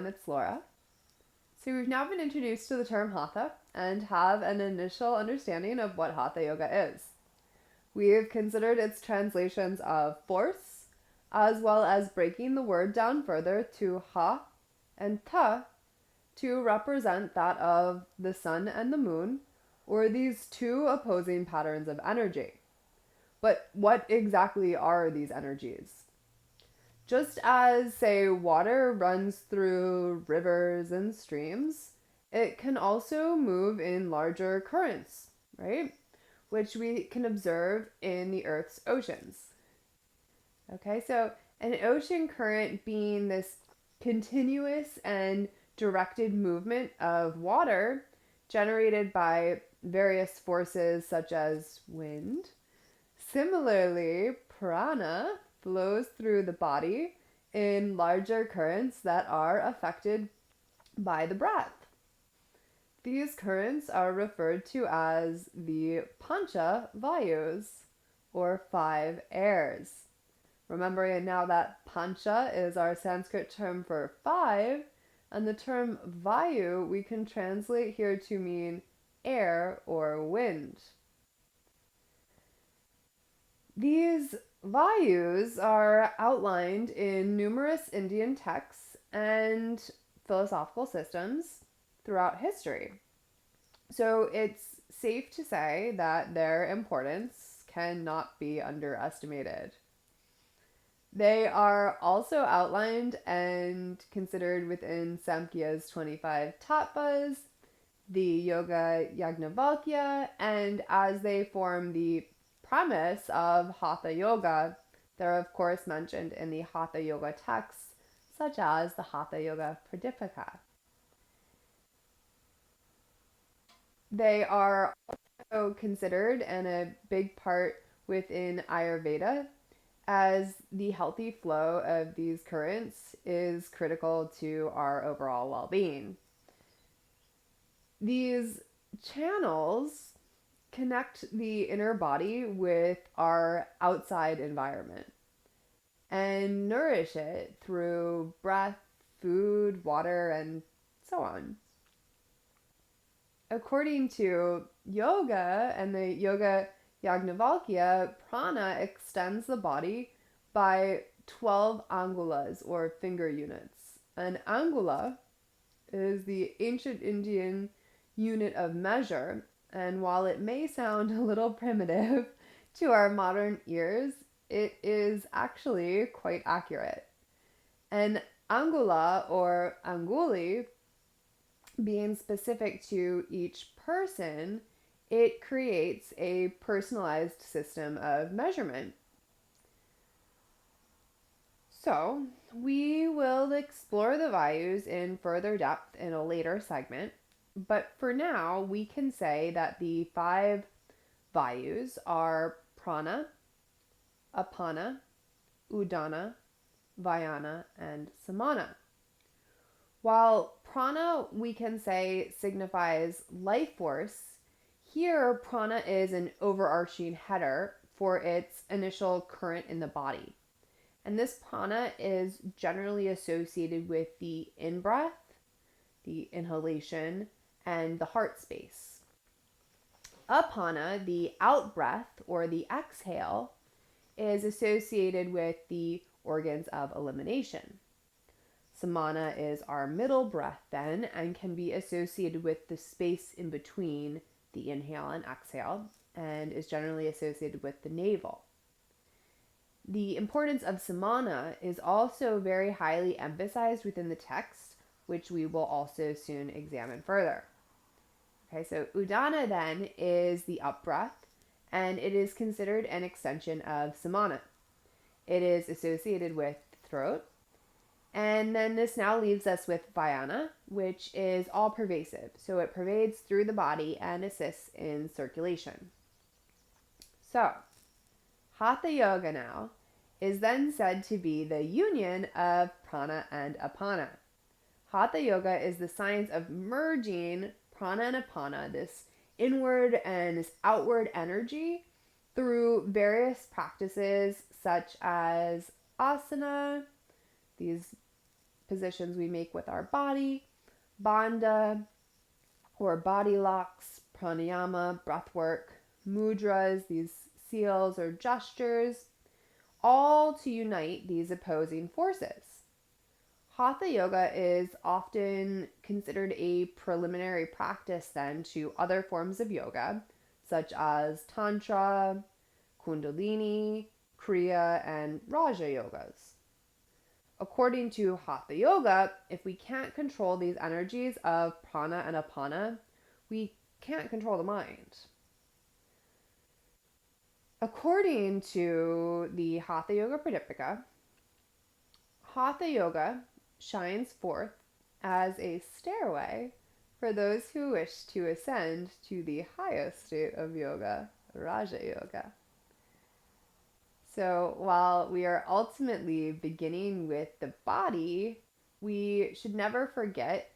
everyone, it's Laura. So we've now been introduced to the term Hatha and have an initial understanding of what Hatha Yoga is. We've considered its translations of force, as well as breaking the word down further to Ha and Ta to represent that of the sun and the moon, or these two opposing patterns of energy. But what exactly are these energies? Just as, say, water runs through rivers and streams, it can also move in larger currents, right? Which we can observe in the Earth's oceans. Okay, so an ocean current being this continuous and directed movement of water generated by various forces such as wind. Similarly, prana flows through the body in larger currents that are affected by the breath. These currents are referred to as the Pancha Values, or 5 airs. Remembering now that Pancha is our Sanskrit term for 5, and the term Vayu we can translate here to mean air or wind. These Vayus are outlined in numerous Indian texts and philosophical systems throughout history. So it's safe to say that their importance cannot be underestimated. They are also outlined and considered within Samkhya's 25 tattvas, the Yoga Yajnavalkya, and as they form the premise of Hatha Yoga, they're of course mentioned in the Hatha Yoga texts, such as the Hatha Yoga Pradipika. They are also considered and a big part within Ayurveda, as the healthy flow of these currents is critical to our overall well-being. These channels connect the inner body with our outside environment and nourish it through breath, food, water, and so on. According to yoga and the Yoga Yajnavalkya, prana extends the body by 12 angulas or finger units. An angula is the ancient Indian unit of measure, and while it may sound a little primitive to our modern ears, it is actually quite accurate. An angula or anguli being specific to each person, it creates a personalized system of measurement. So, we will explore the values in further depth in a later segment, but for now, we can say that the 5 values are prana, apana, udana, vyana, and samana. While prana, we can say, signifies life force, here prana is an overarching header for its initial current in the body. And this prana is generally associated with the in-breath, the inhalation, and the heart space. Apana, the out-breath or the exhale, is associated with the organs of elimination. Samana is our middle breath then and can be associated with the space in between the inhale and exhale and is generally associated with the navel. The importance of samana is also very highly emphasized within the text, which we will also soon examine further. Okay, so udana then is the up-breath, and it is considered an extension of samana. It is associated with the throat, and then this now leaves us with vyana, which is all-pervasive, so it pervades through the body and assists in circulation. So, Hatha Yoga now is then said to be the union of prana and apana. Hatha Yoga is the science of merging prana and apana, this inward and this outward energy, through various practices such as asana, these positions we make with our body, bandha or body locks, pranayama, breath work, mudras, these seals or gestures, all to unite these opposing forces. Hatha Yoga is often considered a preliminary practice then to other forms of yoga, such as Tantra, Kundalini, Kriya, and Raja Yogas. According to Hatha Yoga, if we can't control these energies of prana and apana, we can't control the mind. According to the Hatha Yoga Pradipika, Hatha Yoga shines forth as a stairway for those who wish to ascend to the highest state of yoga, Raja Yoga. So while we are ultimately beginning with the body, we should never forget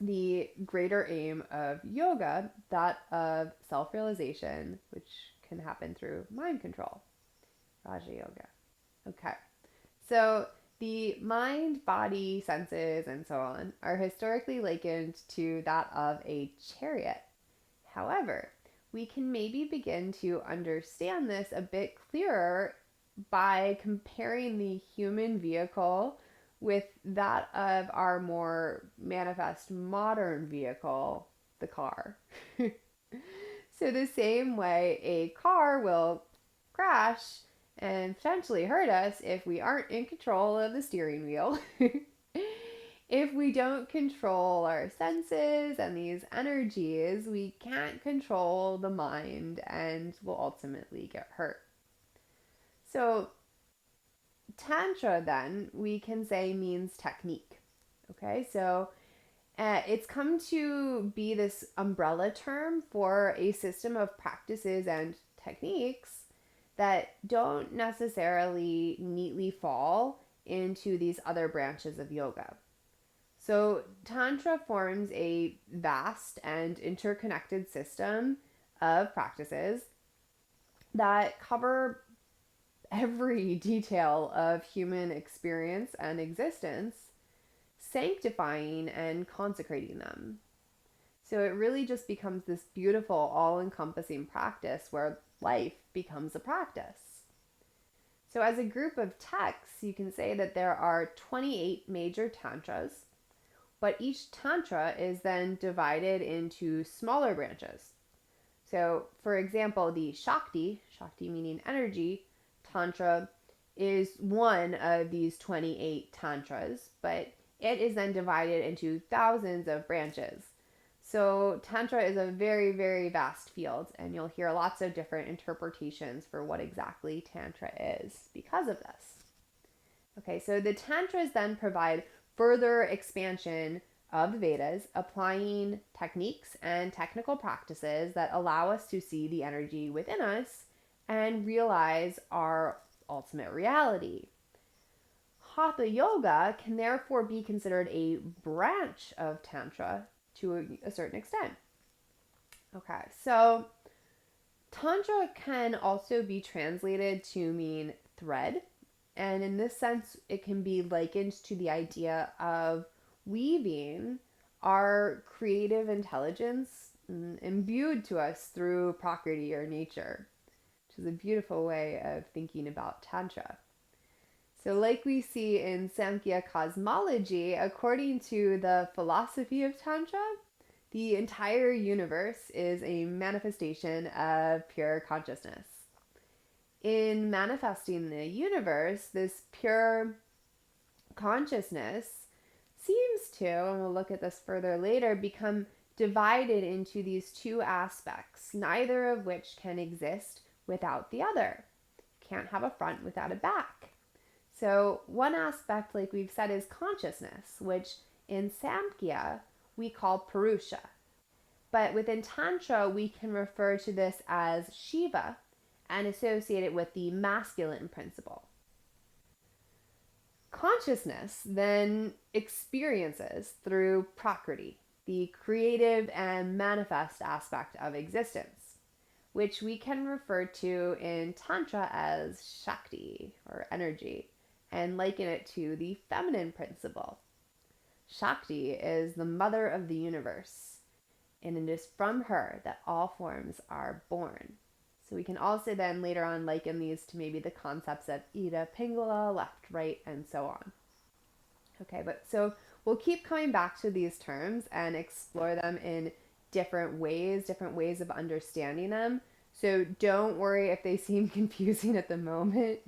the greater aim of yoga, that of self-realization, which can happen through mind control, Raja Yoga. Okay, so the mind, body, senses, and so on are historically likened to that of a chariot. However, we can maybe begin to understand this a bit clearer by comparing the human vehicle with that of our more manifest modern vehicle, the car. So the same way a car will crash and potentially hurt us if we aren't in control of the steering wheel. If we don't control our senses and these energies, we can't control the mind and will ultimately get hurt. So Tantra then, we can say, means technique. Okay, so it's come to be this umbrella term for a system of practices and techniques that don't necessarily neatly fall into these other branches of yoga. So Tantra forms a vast and interconnected system of practices that cover every detail of human experience and existence, sanctifying and consecrating them. So it really just becomes this beautiful, all-encompassing practice where life becomes a practice. So as a group of texts, you can say that there are 28 major tantras, but each tantra is then divided into smaller branches. So for example, the Shakti meaning energy, tantra is one of these 28 tantras, but it is then divided into thousands of branches. So Tantra is a very, very vast field, and you'll hear lots of different interpretations for what exactly Tantra is because of this. Okay, so the Tantras then provide further expansion of the Vedas, applying techniques and technical practices that allow us to see the energy within us and realize our ultimate reality. Hatha Yoga can therefore be considered a branch of Tantra to a certain extent. Okay, so Tantra can also be translated to mean thread, and in this sense, it can be likened to the idea of weaving our creative intelligence imbued to us through Prakriti or nature, which is a beautiful way of thinking about Tantra. So like we see in Samkhya cosmology, according to the philosophy of Tantra, the entire universe is a manifestation of pure consciousness. In manifesting the universe, this pure consciousness seems to, and we'll look at this further later, become divided into these two aspects, neither of which can exist without the other. You can't have a front without a back. So one aspect, like we've said, is consciousness, which in Samkhya we call Purusha. But within Tantra, we can refer to this as Shiva and associate it with the masculine principle. Consciousness then experiences through Prakriti, the creative and manifest aspect of existence, which we can refer to in Tantra as Shakti or energy. and liken it to the feminine principle. Shakti is the mother of the universe, and it is from her that all forms are born. So we can also then later on liken these to maybe the concepts of Ida, Pingala, left, right, and so on. Okay, but so we'll keep coming back to these terms and explore them in different ways of understanding them. So don't worry if they seem confusing at the moment.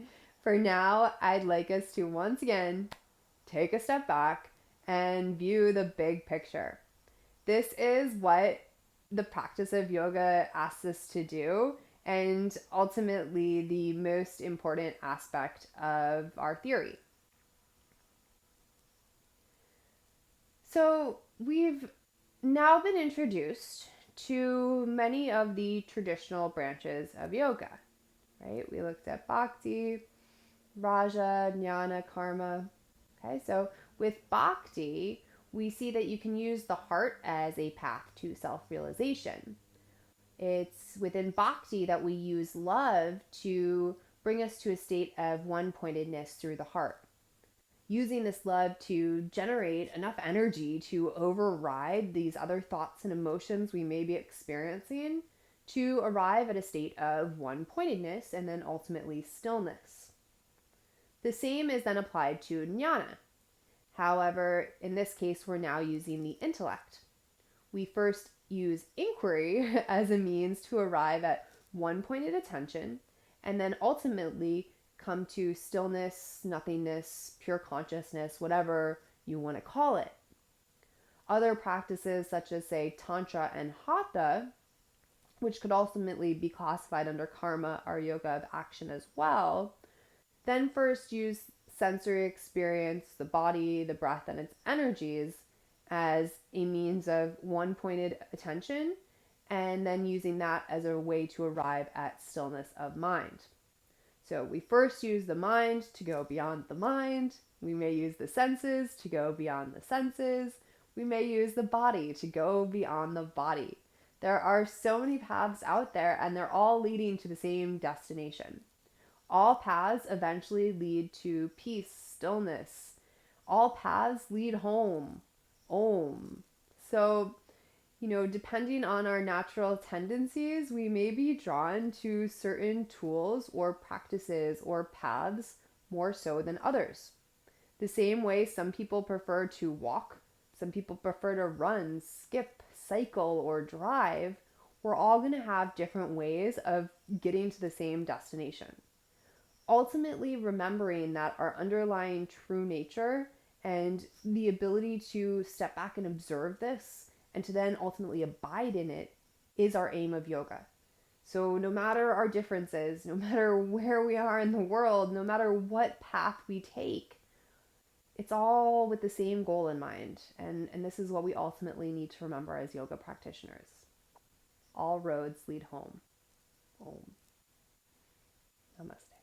For now, I'd like us to once again take a step back and view the big picture. This is what the practice of yoga asks us to do, and ultimately the most important aspect of our theory. So we've now been introduced to many of the traditional branches of yoga, right? We looked at Bhakti, Raja, Jnana, Karma. Okay, so with Bhakti, we see that you can use the heart as a path to self-realization. It's within Bhakti that we use love to bring us to a state of one-pointedness through the heart, using this love to generate enough energy to override these other thoughts and emotions we may be experiencing to arrive at a state of one-pointedness and then ultimately stillness. The same is then applied to jnana. However, in this case, we're now using the intellect. We first use inquiry as a means to arrive at one-pointed attention and then ultimately come to stillness, nothingness, pure consciousness, whatever you want to call it. Other practices such as, say, Tantra and Hatha, which could ultimately be classified under karma or yoga of action as well, then first use sensory experience, the body, the breath, and its energies as a means of one-pointed attention, and then using that as a way to arrive at stillness of mind. So we first use the mind to go beyond the mind. We may use the senses to go beyond the senses. We may use the body to go beyond the body. There are so many paths out there, and they're all leading to the same destination. All paths eventually lead to peace, stillness. All paths lead home. Om. So, depending on our natural tendencies, we may be drawn to certain tools or practices or paths more so than others. The same way some people prefer to walk, some people prefer to run, skip, cycle, or drive, we're all going to have different ways of getting to the same destination. Ultimately, remembering that our underlying true nature and the ability to step back and observe this and to then ultimately abide in it is our aim of yoga. So no matter our differences, no matter where we are in the world, no matter what path we take, it's all with the same goal in mind. And this is what we ultimately need to remember as yoga practitioners. All roads lead home. Om. Namaste.